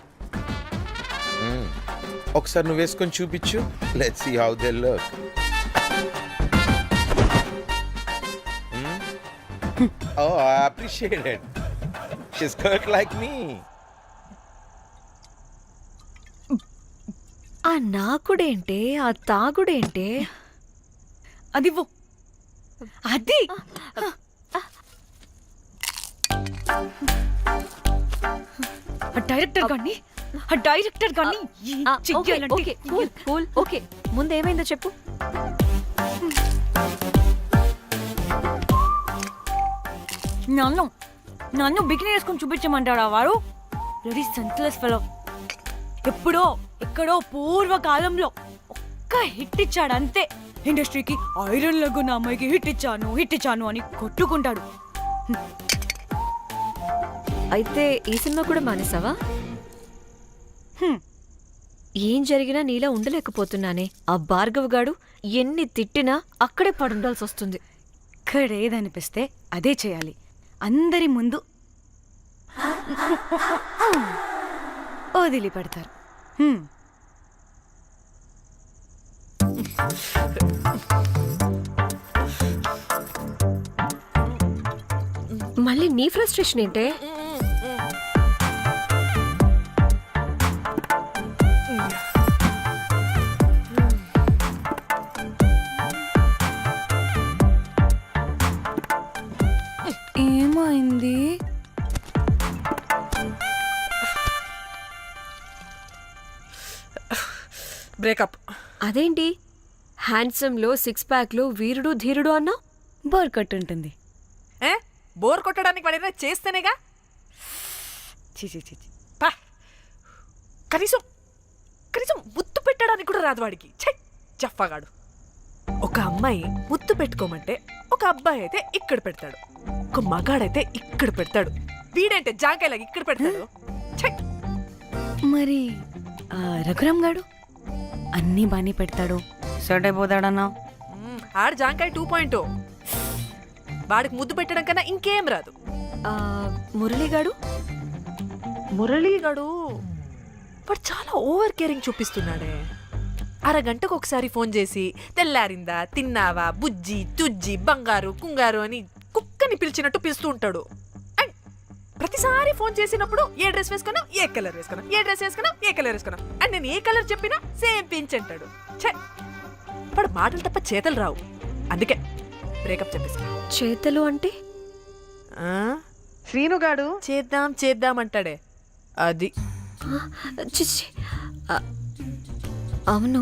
ఒకసారి నువ్వు వేసుకొని చూపించు. Let's see how they look. Oh, I appreciate it. She's cut like me. ఆ నాకుడేంటే, ఆ తాగుడేంటే? అది అది డైరెక్టర్ గాని ఓకే ముందు ఏమైందో చెప్పు. నన్ను బికినీ వేసుకొని చూపించమంటాడా వాడు? Ready senseless fellow. ఎక్కడో పూర్వకాలంలో ఒక్క హిట్ ఇచ్చాడు అంతే. ఇండస్ట్రీకి ఐరన్ లెగ్ ఉన్న అమ్మాయికి హిట్ ఇచ్చాను అని కొట్టుకుంటాడు. అయితే ఈ సినిమా కూడా మానేసావా? ఏం జరిగినా నీలా ఉండలేకపోతున్నానే. ఆ భార్గవ్ గాడు ఎన్ని తిట్టినా అక్కడే పడుండాల్సి వస్తుంది. ఇక్కడ ఏదనిపిస్తే అదే చేయాలి. అందరి ముందు వదిలిపెడతారు. మళ్ళీ నీ ఫ్రస్ట్రేషన్ ఏంటే? ఏమైంది? బ్రేకప్. అదేంటి హ్యాండ్సమ్ లో సిక్స్ ప్యాక్ లో వీరుడు ధీరుడు అన్నా? బోర్ కట్టుంటుంది. బోర్ కొట్టడానికి వాడైనా చేస్తేనేగా. పా. కనీసం ముద్దు పెట్టడానికి కూడా రాదు వాడికి. చెప్పగాడు. ఒక అమ్మాయి ముద్దు పెట్టుకోమంటే ఒక అబ్బాయి అయితే ఇక్కడ పెడతాడు, ఒక మగాడైతే ఇక్కడ పెడతాడు. వీడంటే జాంకాయలాగా ఇక్కడ పెడతాడు. మరి రఘురామ్ గాడు అన్నీ బాగానే పెడతాడు, సెట్ అయిపోతాడన్నా. ఆడు జాంకాయ 2.0. వాడికి ముద్దు పెట్టడం కన్నా ఇంకేం రాదు. మురళీగాడు మురళీగాడు వాడు చాలా ఓవర్ కేరింగ్ చూపిస్తున్నాడే. అరగంటకు ఒకసారి ఫోన్ చేసి తెల్లారిందా, తిన్నావా, బుజ్జి, తుజ్జి, బంగారు, కుంగారు అని కుక్కని పిలిచినట్టు పిలుస్తూ ఉంటాడు. అండ్ ప్రతిసారి ఫోన్ చేసినప్పుడు ఏ డ్రెస్ వేసుకున్నా, ఏ కలర్ వేసుకున్నా, ఏ డ్రెస్ వేసుకున్నా, ఏ కలర్ వేసుకున్నా అండ్ నేను ఏ కలర్ చెప్పినా సేమ్ పించ్ అంటాడు. ఛే, వాడు మాటలు తప్ప చేతలు రావు. అందుకే బ్రేకప్ చెప్పేసి. చేతలు అంటే శ్రీనుగాడు చేద్దాం చేద్దాం అంటాడే అది. చిచ్చి అవును,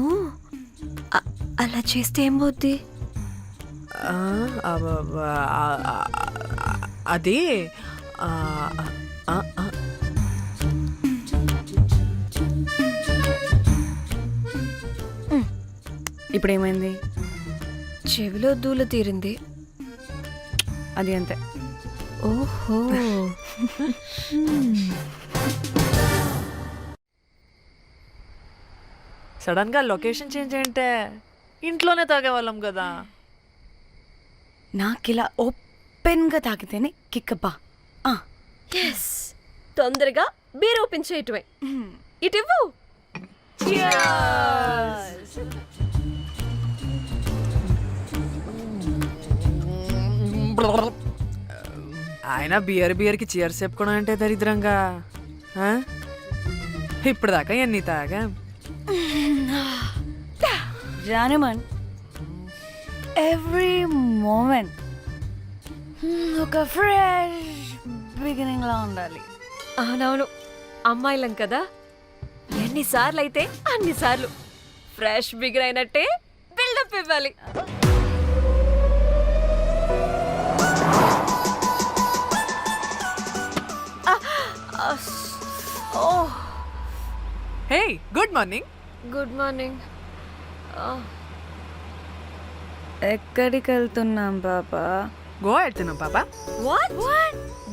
అలా చేస్తే ఏం పోద్ది? అది ఇప్పుడేమైంది? చెవిలో దూల తీరింది. అది అంతే. ఓహో. సడన్ గా లొకేషన్ చేంజ్ అంటే ఇంట్లోనే తాగేవాళ్ళం కదా. నాకిలా ఓపెన్గా తాగితేనే కిక్కబ్బా. ఎస్, తొందరగా బీర్ ఓపెన్ చేయటమే. ఇటు ఇవ్వు. ఆయన బియర్కి చీర్స్ చెప్పుకోవడం అంటే దరిద్రంగా. ఇప్పుడు దాకా ఎన్ని తాగా జానమన్, ఎవ్రీ మూమెంట్ ఒక ఫ్రెష్ బిగినింగ్ లా ఉండాలి. అవునవును, అమ్మాయిలం కదా, ఎన్నిసార్లు అయితే అన్నిసార్లు ఫ్రెష్ బిగిన్ అయినట్టే బిల్డప్ ఇవ్వాలి. హే, గుడ్ మార్నింగ్. Good morning. ఎక్కడికి వెళ్తున్నాం పాపా? గోవా వెళ్తున్నాం పాపా. వాట్?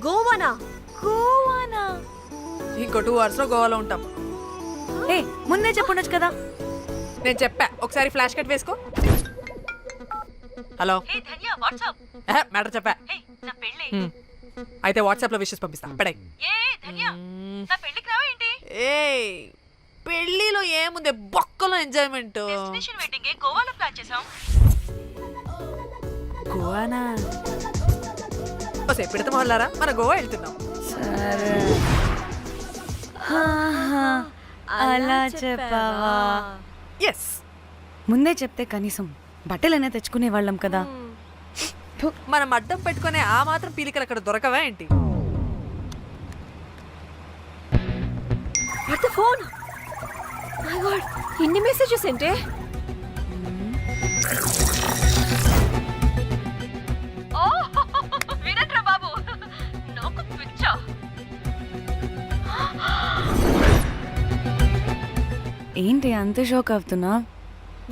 గోవానా? గోవానా? ఇంకో 2 hours లో గోవాలో ఉంటాం. ఏ, ముందే చెప్పుండొచ్చు కదా. నేను చెప్పా, ఒకసారి ఫ్లాష్ కట్ వేసుకో. హలో, మ్యాటర్ చెప్పా. అయితే వాట్సాప్ లో విషెస్ పంపిస్తా. పడాయి. ఏ పెళ్లిలో ఏముంది, బొక్కలో ఎంజాయ్మెంట్. గోవానా? ఓసే పెడతాం వాళ్ళారా, మన గోవా వెళ్తున్నాం. సరే, అలా చెప్పావా? ఎస్, ముందే చెప్తే కనీసం బట్టలైనా తెచ్చుకునే వాళ్ళం కదా. మనం అడ్డం పెట్టుకునే ఆ మాత్రం పీలికలు అక్కడ దొరకవా ఏంటి? What the phone? My God, ఇన్ని మెసేజెస్ ఏంటే? వినట్రా బాబు, నాకు పిచ్చా. ఏంటి అంత షోక్ అవుతున్నా?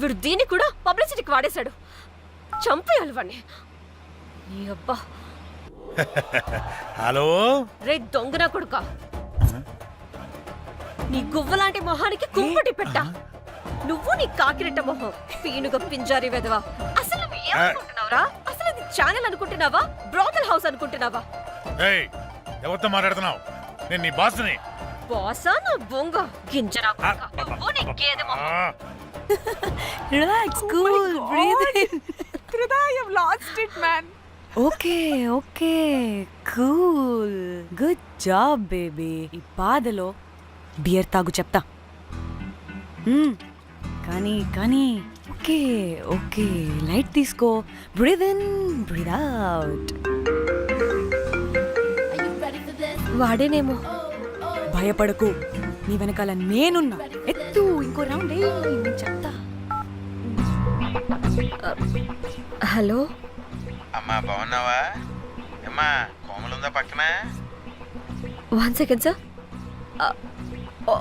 వీడు దీన్ని కూడా పబ్లిసిటీకి వాడేశాడు. చంపేయాలి వాడిని. నీ అబ్బా. హలో, రే దొంగన కొడుక, నీ గువ్వలాంటి మొహానికి కుంపటి పెట్ట. నువ్వు నీ కాకిరెట్ట మొహం, పీనుగ పింజారి వెదవా. అసలు నువ్వు ఏమనుకుంటున్నావురా? అసలు ఇది ఛానల్ అనుకుంటున్నావా, బ్రోకల్ హౌస్ అనుకుంటున్నావా? ఏయ్, ఎవరితో మాట్లాడుతున్నావు? నేను నీ బాస్ని. బాసా నా బొంగ గింజరా కొడుక, నువ్వు నీ గేదె మొహం. Relax, cool, breathe in. I have lost it, man. Okay okay, cool, good job baby. ఈ బాధలో బియర్ తాగు చెప్తా. కానీ కానీ ఓకే ఓకే, లైట్ తీసుకో. Breathe in, breathe out. వాడేనేమో. భయపడకు, నీ వెనకాల నేనున్నా. ఎత్తు, ఇంకో రౌండ్ నేను చెప్తా. హలో అమ్మా, బాగున్నావా? అమ్మా, కోమలుందా పక్కన? 1 second సార్,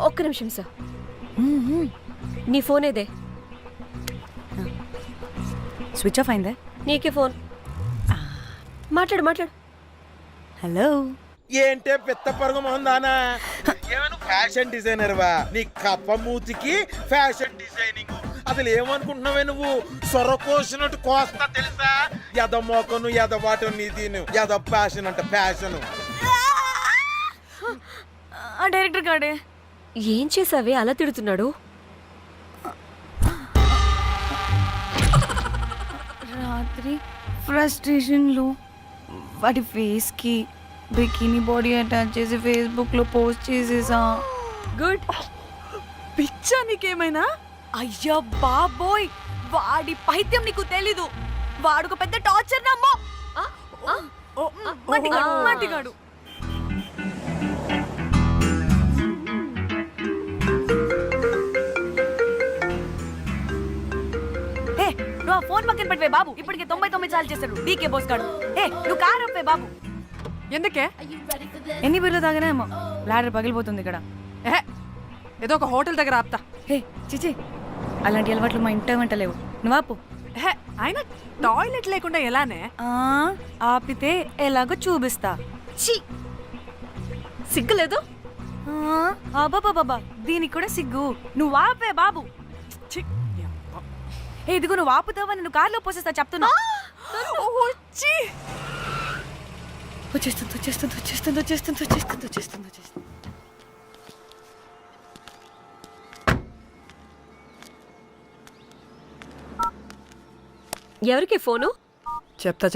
ఒక్క నిమిషం సార్. నీ ఫోన్ ఏదే? స్విచ్ ఆఫ్ అయిందే. నీకే ఫోన్. మాట్లాడు మాట్లాడు. హలో. ఏంటే పెద్ద పరుగు మొహందానా? ఏమైనా ఫ్యాషన్ డిజైనర్ వా, నీ కప్పమూతికి ఫ్యాషన్ డిజైనింగ్. అసలు ఏమనుకుంటున్నావే నువ్వు? సొర కోసినట్టు కోస్తా తెలుసా? ఎద మోకను ఎద వాటను నీ దీని ఎద ఫ్యాషన్ అంట ఫ్యాషన్. ఆ డైరెక్టర్ గాడే ఏం చేసావే అలా తిడుతున్నాడు? రాత్రి ఫ్రస్ట్రేషన్లో వాడి ఫేస్కి బికినీ బాడీ అటాచ్ చేసి ఫేస్బుక్లో పోస్ట్ చేసేసా. గుడ్. పిచ్చా నీకేమైనా? అయ్యా బాబోయ్, వాడి పైత్యం నీకు తెలీదు. వాడుక పెద్ద టార్చర్ నమ్మో. మట్టిగాడు. నువ్వు ఆ ఫోన్ పక్కన పెట్టవే బాబు. ఇప్పటికే 99 సార్లు చేశాడు డీకే బోస్ గాడు. నువ్వు కారు అప్పే బాబు. ఎందుకే? ఎన్ని బిర్లు తాగినాయేమో లాడర్ పగిలిపోతుంది ఇక్కడ. ఏదో ఒక హోటల్ దగ్గర ఆపుతా. చిచి, అలాంటి అలవాట్లు మా ఇంట వెంట లేవు. నువ్వు ఆపు. ఆయన టాయిలెట్ లేకుండా ఎలానే? ఆపితే ఎలాగో చూపిస్తా. సిగ్గులేదు? బాబా దీనికి కూడా సిగ్గు. నువ్వు ఆపే బాబు. ఇదిగో నువ్వు ఆపుతావని నువ్వు కార్లో పోసేస్తా చెప్తున్నా. వచ్చేస్తుంది. ఎవరికి ఫోను? చెప్తా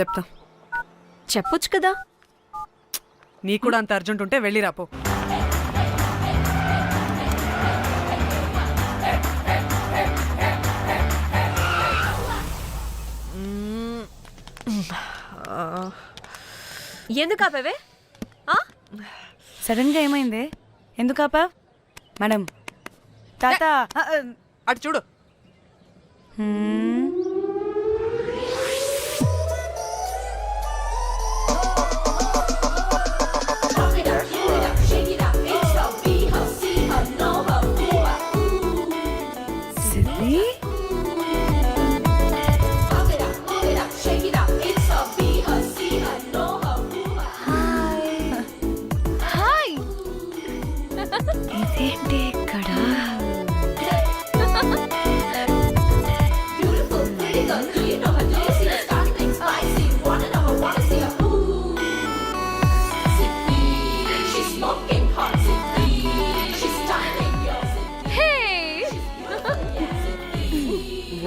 చెప్పొచ్చు కదా. నీ కూడా అంత అర్జెంట్ ఉంటే వెళ్ళి రాపో. ఎందుకు ఆపేవే? సడన్ గా ఏమైంది? ఎందుకు ఆపా? మేడం తాత అటు చూడు. ఇదేంటి ఇక్కడ?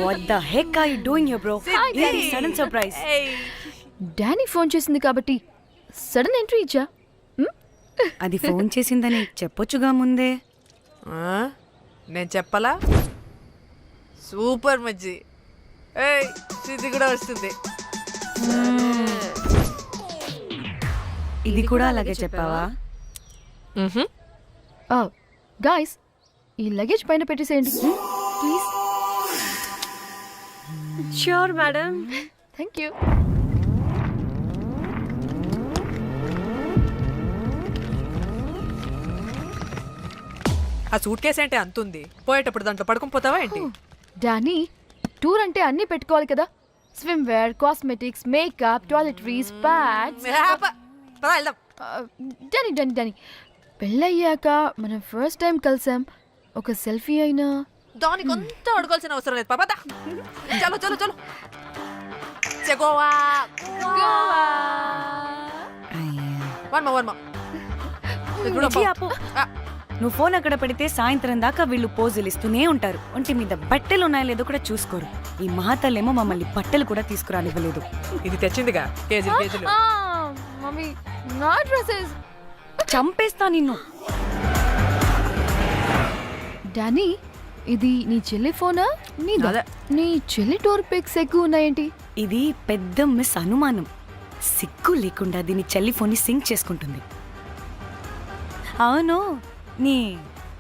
What the heck are you doing here, bro? Hey, sudden surprise. Danny phone చేసింది కాబట్టి సడన్ ఎంట్రీ ఇచ్చా. అది ఫోన్ చేసిందని చెప్పొచ్చుగా ముందే. నేను చెప్పలా? సూపర్ మజ్జి. ఇది కూడా వస్తుంది. ఇది కూడా అలాగే చెప్పావా? గాయ్స్, ఈ లగేజ్ పైన పెట్టేసేయండి please. Sure madam. Thank you. ఆ సూట్ కేసు అంటే అంతుంది, పోయేటప్పుడు దాంట్లో పడుకుని పోతావా ఏంటి? డానీ, టూర్ అంటే అన్నీ పెట్టుకోవాలి కదా. Swim wear, cosmetics, makeup, toiletries, pads. Danny పెళ్ళయ్యాక మనం ఫస్ట్ టైం కలిసాం. ఒక సెల్ఫీ అయినా దానికి అంతా అడగాల్సిన అవసరం లేదు. పాపా చలో చలో చలో. గోవా నువ్వు ఫోన్ అక్కడ పెడితే సాయంత్రం దాకా వీళ్ళు పోజులు ఇస్తూనే ఉంటారు. ఒంటి మీద బట్టలు ఉన్నాయో లేదో కూడా చూసుకోరు. ఈ మహాతల్లేమో మమ్మల్ని బట్టలు కూడా తీసుకురానివ్వలేదు. ఇది తెచ్చిందిగా కేజీలు. మమ్మీ నా డ్రెస్సెస్. చంపేస్తా నిన్ను. డానీ, ఇది నీ చెల్లి ఫోనా? నీ చెల్లి టూర్ పిక్స్ ఎక్కువ ఉన్నాయేంటి? ఇది పెద్ద మిస్ అనుమానం. సిగ్గు లేకుండా దీని చెల్లి ఫోన్ని సింక్ చేసుకుంటుంది. అవును, నీ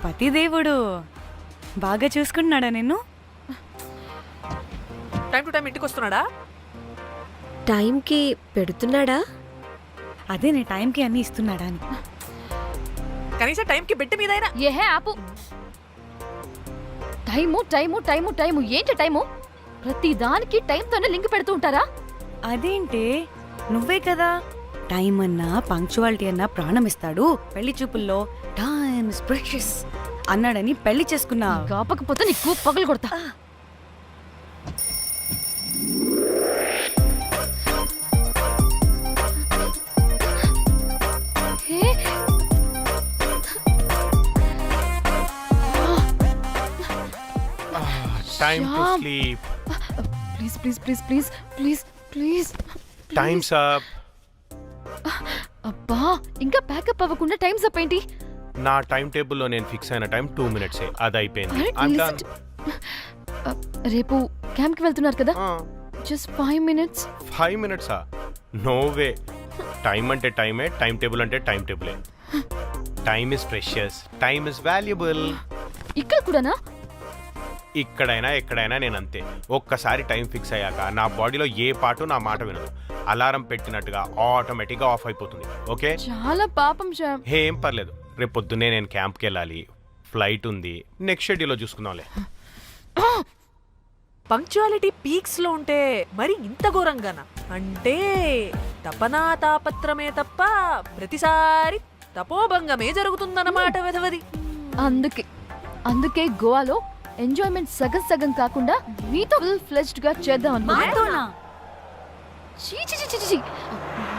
పతిదేవుడు బాగా చూసుకుంటున్నాడా నిన్ను? టైం టు టైం ఇంటికి వస్తున్నాడా? టైంకి పెడుతున్నాడా? అదే నీ టైంకి అన్ని ఇస్తున్నాడా అని. కనీసం టైంకి బెట్టి మీద ఏహే ఆపు. టైము టైము టైము టైము ఏంటి టైము? ప్రతి దానికి టైంతోనే లింక్ పెడుతూ ఉంటారా? అదేంటి, నువ్వే కదా టైం అన్నా పంక్చువాలిటీ అన్నా ప్రాణం ఇస్తాడు. పెళ్లి చూపుల్లో టైం టైమ్ ఇస్ ప్రెషియస్ అన్నాడని పెళ్లి చేసుకున్నా. కాపకపోతే నీకు పగలు కొడతా. Time to sleep. Please please please please please please. Times up. అబ్బా ఇంకా ప్యాకప్ అవ్వకుండా టైమ్స్ అప్ ఏంటి? నా టైం టేబుల్లో నేను ఫిక్స్ అయిన టైం 2 minutes అది అయిపోయింది. రేపు క్యాంప్కి వెళ్తున్నారు కదా, just 5 minutes. 5 minutes? No way. Time అంటే టైమే, టైం టేబుల్ అంటే టైం టేబులే. Time is precious, time is valuable. ఇక్కడ కూడానా? ఇక్కడైనా ఎక్కడైనా నేను అంతే. ఒక్కసారి టైం ఫిక్స్ అయ్యాక నా బాడీలో ఏ పాటు నా మాట వినదు. అలారం పెట్టినట్టుగా ఆటోమేటిక్గా ఆఫ్ అయిపోతుంది. ఓకే, చాలా పాపం శ్యామ్. ఏం పర్లేదు. రేపు పొద్దున్నే నేను క్యాంప్కి వెళ్ళాలి, ఫ్లైట్ ఉంది. నెక్స్ట్ షెడ్యూల్లో చూసుకుందాంలే. పంక్చువాలిటీ పీక్స్ లో ఉంటే మరి ఇంత ఘోరంగానా? అంటే తపనా తాపత్రమే తప్ప ప్రతిసారి తపోభంగమే జరుగుతుందన్నమాట వెధవది. అందుకే గోవాలో ఎంజాయ్మెంట్ సగం సగం కాకుండా మీతో ఫుల్ ఫ్లెజ్డ్ గా చేద్దాం అనుకున్నా.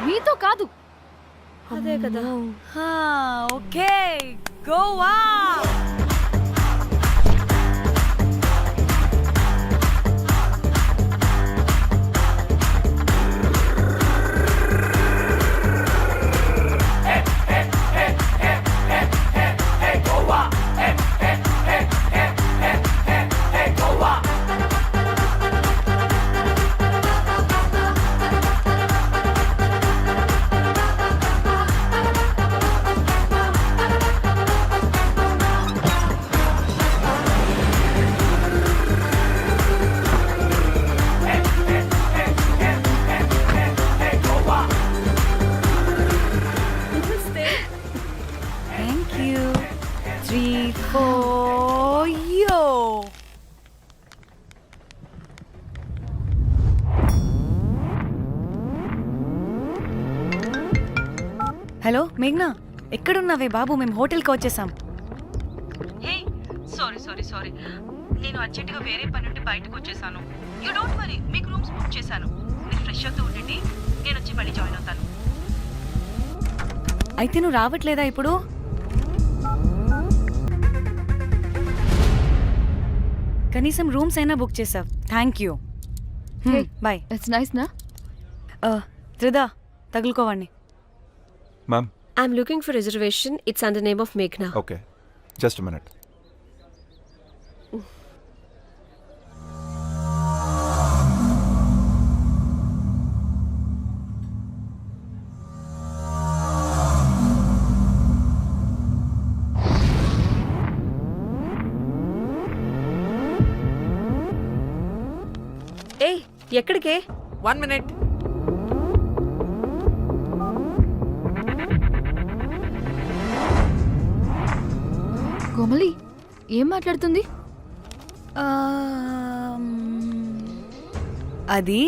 మీతో కాదు. అదే కదా. Okay, Goa. Thank you. 3, 4, yo. Hello మేఘ్నా, ఎక్కడున్నావే బాబు? మేము హోటల్కి వచ్చేసాం. సారీ నేను అర్జెంటుగా వేరే పని నుండి బయటకు వచ్చేసాను. యూ డోంట్ వరీ, మీకు రూమ్స్ బుక్ చేశాను. మీరు ఫ్రెష్ అవుతూ ఉండండి, నేను వచ్చి మళ్ళీ జాయిన్ అవుతాను. అయితే నువ్వు రావట్లేదా ఇప్పుడు? కనీసం రూమ్స్ అయినా బుక్ చేసావు. Thank you. Bye. It's nice నా? త్రిదా, తగులుకోవండి. Ma'am, I'm looking for reservation. It's under name of Meghna. Okay, just minute. ఏయ్, ఎక్కడికే? 1 minute. కోమలి ఏం మాట్లాడుతుంది? అది